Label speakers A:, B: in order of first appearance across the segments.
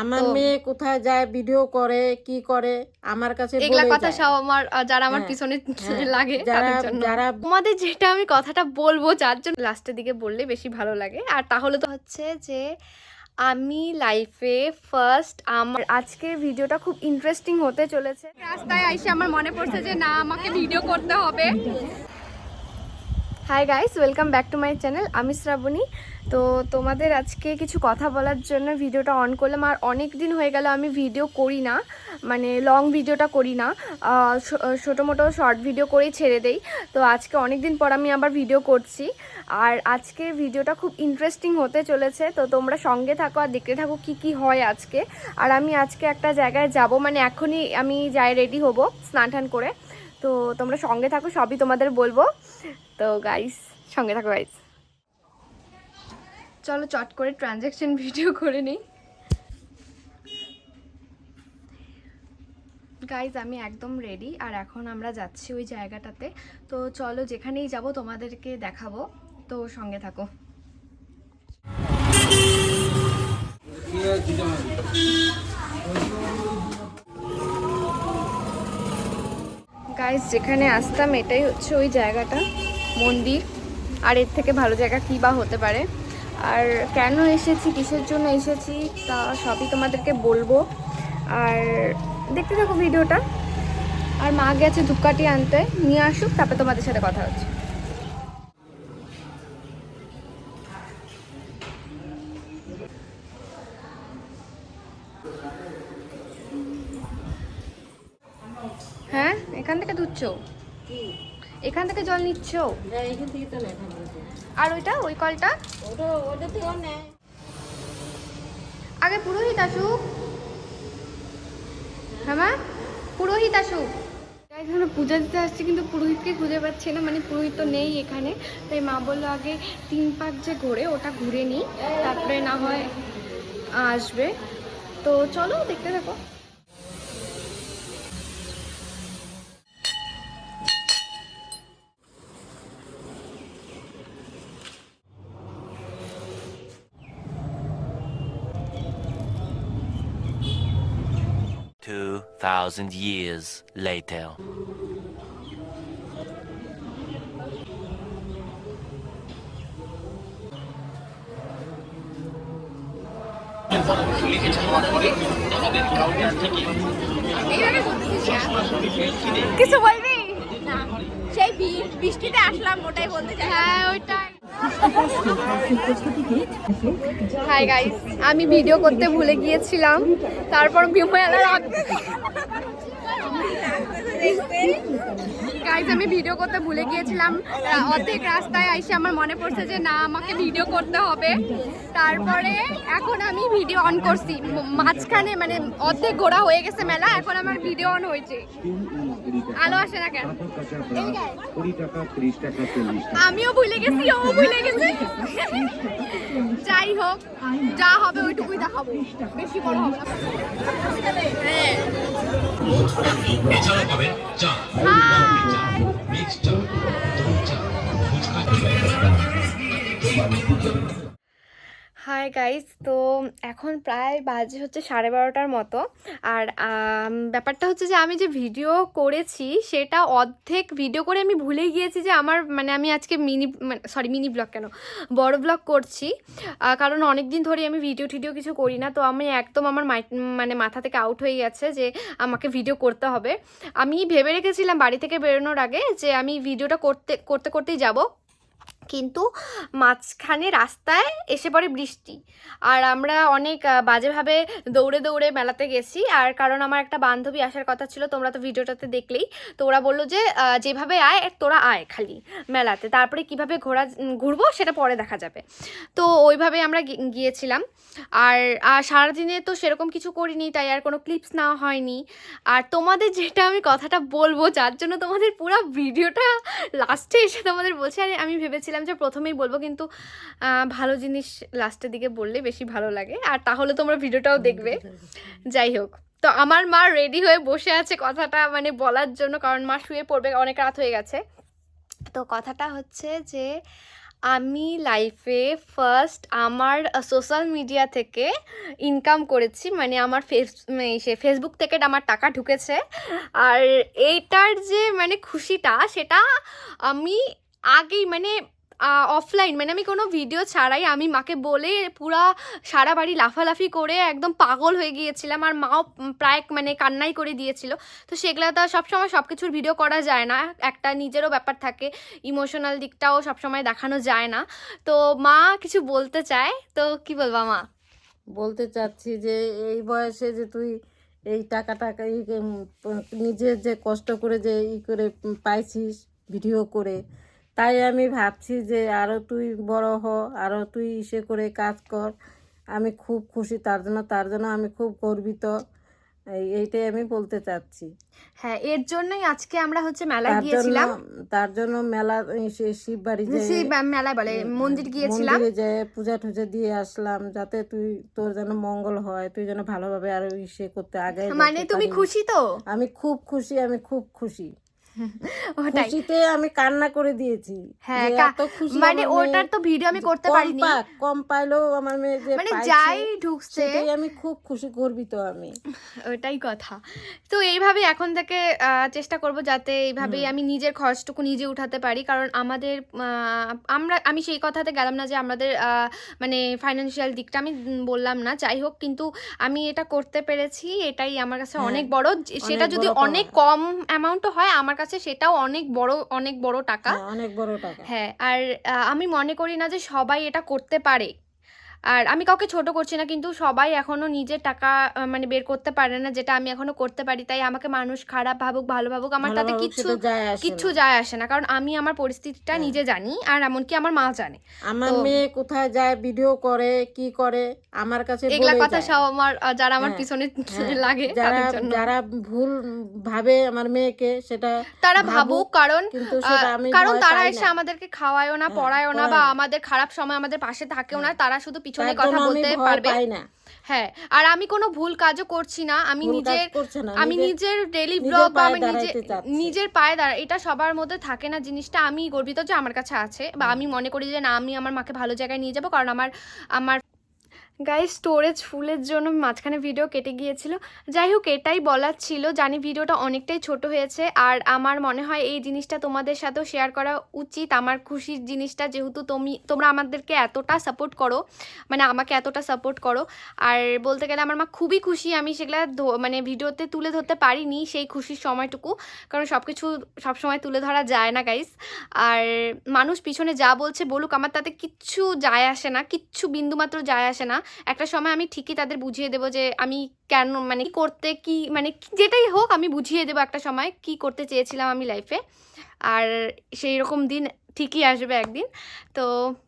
A: আমার মেয়ে কোথায় যায়, ভিডিও করে, কি করে আমার কাছে
B: এগুলা
A: বলে
B: কথা
A: যায়।
B: সব আমার যারা আমার পিছনে লাগে
A: যারা
B: তাদের জন্য।
A: যারা
B: তোমাদের যেটা আমি কথাটা বলবো যার জন্য লাস্টের দিকে বললে বেশি ভালো লাগে। আর তাহলে তো হচ্ছে যে আমি লাইফে ফার্স্ট আমার আজকের ভিডিওটা খুব ইন্টারেস্টিং হতে চলেছে। রাস্তায় আইসে আমার মনে পড়ছে যে না আমাকে ভিডিও করতে হবে। Hi guys, welcome back to my channel. আমি শ্রাবণী। তো তোমাদের আজকে কিছু কথা বলার জন্য ভিডিওটা অন করলাম। আর অনেক দিন হয়ে গেল আমি ভিডিও করি না, মানে লং ভিডিওটা করি না, ছোটো মোটো শর্ট ভিডিও করেই ছেড়ে দেই। তো আজকে অনেক দিন পর আমি আবার ভিডিও করছি। আর আজকের ভিডিওটা খুব ইন্টারেস্টিং হতে চলেছে, তো তোমরা সঙ্গে থাকো আর দেখতে থাকো কি কি হয় আজকে। আর আমি আজকে একটা জায়গায় যাব, মানে এখনই আমি যাই রেডি হব স্নান টান করে। তো তোমরা সঙ্গে থাকো, সবই তোমাদের বলবো। তো গাইস সঙ্গে থাকো গাইস। চলো চট করে ট্রানজ্যাকশন ভিডিও করে নিই। গাইজ আমি একদম রেডি, আর এখন আমরা যাচ্ছি ওই জায়গাটাতে। তো চলো যেখানেই যাব তোমাদেরকে দেখাবো, তো সঙ্গে থাকো। গাইজ যেখানে আসতাম এটাই হচ্ছে ওই জায়গাটা, মন্দির। আর এর থেকে ভালো জায়গা কী বা হতে পারে। আর কেন এসেছি, কিসের জন্য এসেছি, তা সবই তোমাদেরকে বলবো। আর দেখতে থাকো ভিডিওটা। আর মা গেছে ধূপকাঠি আনতে, নিয়ে আসুক তারপরে তোমাদের সাথে কথা হচ্ছে। হ্যাঁ, এখান থেকে ধুচ্ছো, এখান থেকে জল নিচ্ছ। আর ওইটা ওই কলটা আগে পুরোহিত আসুক। হ্যাঁ মা, পুরোহিত আসুক। এখানে পূজা দিতে আসছি কিন্তু পুরোহিতকে খুঁজে পাচ্ছি না, মানে পুরোহিত তো নেই এখানে। তাই মা বললো আগে 3 পাক যে ঘোরে ওটা ঘুরে নিই, তারপরে না হয় আসবে। তো চলো দেখতে থাকো।
C: Two thousand years later.
B: কিছু বলবি?
D: না, সেই বৃষ্টিতে আসলাম ওটাই বলতে চাই।
B: হ্যাঁ ওইটাই। হাই গাইস, আমি ভিডিও করতে ভুলে গিয়েছিলাম, তারপর গাইস আমি ভিডিও করতে ভুলে গিয়েছিলাম। অর্ধেক রাস্তায় এসে আমার মনে পড়ছে যে না আমাকে ভিডিও করতে হবে। তারপরে এখন আমি ভিডিও অন করছি মাঝখানে, মানে অর্ধেক ঘোরা হয়ে গেছে মেলা, এখন আমার ভিডিও অন হয়েছে। আলো আসে না কেন? আমিও ভুলে গেছি, ও ভুলে গেছে। যাই হোক, যা হবে ওইটুকুই দেখাবো, বেশি বড় হবে না।
E: এছাড়াও পাবেন চা, মিক্স চা, দুধ চা, ফুচকা।
B: হাই গাইস, তো এখন প্রায় বাজে হচ্ছে 12:30টার মতো। আর ব্যাপারটা হচ্ছে যে আমি যে ভিডিও করেছি সেটা অর্ধেক ভিডিও করে আমি ভুলে গিয়েছি যে আমার, মানে আমি আজকে মিনি ব্লগ কেন, বড় ব্লগ করছি। কারণ অনেক দিন ধরে আমি ভিডিও কিছু করি না, তো আমি একদম আমার মানে মাথা থেকে আউট হয়ে গেছে যে আমাকে ভিডিও করতে হবে। আমি ভেবে রেখেছিলাম বাড়ি থেকে বেরোনোর আগে যে আমি ভিডিওটা করতেই যাব, কিন্তু মাঝখানে রাস্তায় এসে পড়ে বৃষ্টি। আর আমরা অনেক বাজেভাবে দৌড়ে মেলাতে গেছি। আর কারণ আমার একটা বান্ধবী আসার কথা ছিল, তোমরা তো ভিডিওটাতে দেখলেই। তো ওরা বললো যে যেভাবে আয় তোরা আয় খালি মেলাতে, তারপরে কিভাবে ঘুরবো সেটা পরে দেখা যাবে। তো ওইভাবে আমরা গিয়েছিলাম। আর সারাদিনে তো সেরকম কিছু করিনি, তাই আর কোনো ক্লিপস নেওয়া হয়নি। আর তোমাদের যেটা আমি কথাটা বলবো যার জন্য তোমাদের পুরো ভিডিওটা লাস্টে এসে তোমাদের বলছি। আর আমি ভেবেছিলাম যে প্রথমেই বলবো, কিন্তু ভালো জিনিস লাস্টের দিকে বললে বেশি ভালো লাগে, আর তাহলে তোমরা ভিডিওটাও দেখবে। যাই হোক, তো আমার মা রেডি হয়ে বসে আছে কথাটা মানে বলার জন্য, কারণ মা শুয়ে পড়বে, অনেক রাত হয়ে গেছে। তো কথাটা হচ্ছে যে আমি লাইফে ফার্স্ট আমার সোশ্যাল মিডিয়া থেকে ইনকাম করেছি, মানে আমার ফেসবুক থেকে আমার টাকা ঢুকেছে। আর এইটার যে মানে খুশিটা সেটা আমি আগেই মানে অফলাইন, মানে আমি কোনো ভিডিও ছাড়াই আমি মাকে বলে পুরা সারা বাড়ি লাফালাফি করে একদম পাগল হয়ে গিয়েছিলাম, আর মাও প্রায় মানে কান্নাই করে দিয়েছিল। তো সেগুলো তো সবসময় সব কিছুর ভিডিও করা যায় না, একটা নিজেরও ব্যাপার থাকে, ইমোশনাল দিকটাও সবসময় দেখানো যায় না। তো মা কিছু বলতে চায়, তো কি বলবা মা?
A: বলতে চাচ্ছি যে এই বয়সে যে তুই এই টাকা নিজের যে কষ্ট করে যে করে পাইছিস ভিডিও করে, তাই আমি ভাবছি যে আরও তুই বড় হ, আরও তুই করে কাজ কর। আমি খুব খুশি তার জন্য আমি খুব গর্বিত, এইটাই আমি বলতে চাচ্ছি।
B: হ্যাঁ, এর জন্যই আজকে আমরা হচ্ছে মেলায় গিয়েছিলাম।
A: তার জন্য মেলা শিব বাড়ি
B: মেলায় বলে মন্দির গিয়েছিলাম,
A: মন্দিরে যেয়ে পূজা টুজা দিয়ে আসলাম, যাতে তোর যেন মঙ্গল হয়, তুই যেন ভালোভাবে আরো করতে আগে।
B: মানে তুমি খুশি তো?
A: আমি খুব খুশি, আমি খুব খুশি।
B: ওটাই,
A: খুশিতে আমি কান্না করে দিয়েছি।
B: হ্যাঁ,
A: এত খুশি,
B: মানে ওটার তো ভিডিও আমি করতে পারিনি,
A: কম পাইলেও আমার মেয়ে যে
B: মানে যাই ঢুকছে
A: আমি খুব খুশি, গর্বিত আমি।
B: ওটাই কথা। তো এইভাবে এখন থেকে চেষ্টা করব যাতে এইভাবেই আমি নিজের খরচটুকু নিজে উঠাতে পারি, কারণ আমাদের আমি সেই কথাতে গেলাম না যে আমাদের মানে ফাইন্যান্সিয়াল দিকটা আমি বললাম না, যাই হোক, কিন্তু আমি এটা করতে পেরেছি, এটাই আমার কাছে অনেক বড়। সেটা যদি অনেক কম অ্যামাউন্টও হয় আমার কাছে সেটাও অনেক বড় টাকা,
A: অনেক বড় টাকা।
B: হ্যাঁ, আর আমি মনে করি না যে সবাই এটা করতে পারে, আর আমি কাউকে ছোট করছি না, কিন্তু সবাই এখনো নিজের টাকা মানে বের করতে পারে না, যেটা আমি এখনো করতে পারি। তাই আমাকে মানুষ খারাপ ভাবুক ভালো ভাবুক আমার তাতে কিচ্ছু যায় আসে না, কারণ আমি আমার পরিস্থিতিটা নিজে জানি, আর এমনকি আমার মা জানে।
A: আমার মেয়ে কোথায় যায়, ভিডিও করে কি করে, আমার কাছে
B: এগুলা কথা সব আমার যারা আমার পিছনে লাগে,
A: যারা ভুল ভাবে আমার মেয়েকে, সেটা
B: তারা ভাবুক, কারণ তারা এসে
A: না।
B: আমাদেরকে খাওয়ায়ও না, পড়ায়ও না, বা আমাদের খারাপ সময় আমাদের পাশে থাকেও না, তারা শুধু পিছনে কথা বলতে পারবে। হ্যাঁ, আর আমি কোনো ভুল কাজও করছি না, আমি নিজের ডেইলি ব্লগ বা আমি নিজের পায়ে দাঁড়া, এটা সবার মধ্যে থাকে না জিনিসটা। আমি গর্বিত যে আমার কাছে আছে, বা আমি মনে করি যে না, আমি আমার মাকে ভালো জায়গায় নিয়ে যাবো, কারণ আমার গাইস স্টোরেজ ফুলের জন্য মাঝখানে ভিডিও কেটে গিয়েছিল। যাই হোক, এটাই বলার ছিল। জানি ভিডিওটা অনেকটাই ছোট হয়েছে, আর আমার মনে হয় এই জিনিসটা তোমাদের সাথেও শেয়ার করা উচিত, আমার খুশির জিনিসটা, যেহেতু তোমরা আমাদেরকে এতটা সাপোর্ট করো, মানে আমাকে এতটা সাপোর্ট করো। আর বলতে গেলে আমার মা খুবই খুশি, আমি সেগুলো মানে ভিডিওতে তুলে ধরতে পারিনি সেই খুশির সময়টুকু, কারণ সব কিছু সবসময় তুলে ধরা যায় না গাইস। আর মানুষ পিছনে যা বলছে বলুক, আমার তাতে কিচ্ছু যায় আসে না, কিচ্ছু বিন্দুমাত্র যায় আসে না। একটা সময় আমি ঠিকই তাদের বুঝিয়ে দেবো যে আমি কেন, মানে করতে কি, মানে যেটাই হোক আমি বুঝিয়ে দেবো একটা সময় কি করতে চেয়েছিলাম আমি লাইফে, আর সেই রকম দিন ঠিকই আসবে একদিন। তো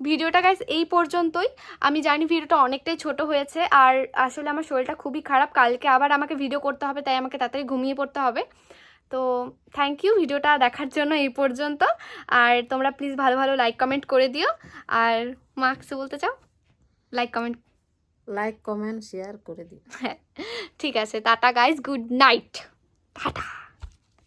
B: ভিডিওটা গাইস এই পর্যন্তই। আমি জানি ভিডিওটা অনেকটাই ছোট হয়েছে, আর আসলে আমার শরীরটা খুবই খারাপ, কালকে আবার আমাকে ভিডিও করতে হবে, তাই আমাকে তাড়াতাড়ি ঘুমিয়ে পড়তে হবে। তো থ্যাংক ইউ ভিডিওটা দেখার জন্য এই পর্যন্ত, আর তোমরা প্লিজ ভালো ভালো লাইক কমেন্ট করে দিও। আর মা কিছু বলতে চাও? লাইক কমেন্ট শেয়ার করে দিও। হ্যাঁ, ঠিক আছে, tata guys, good night, tata.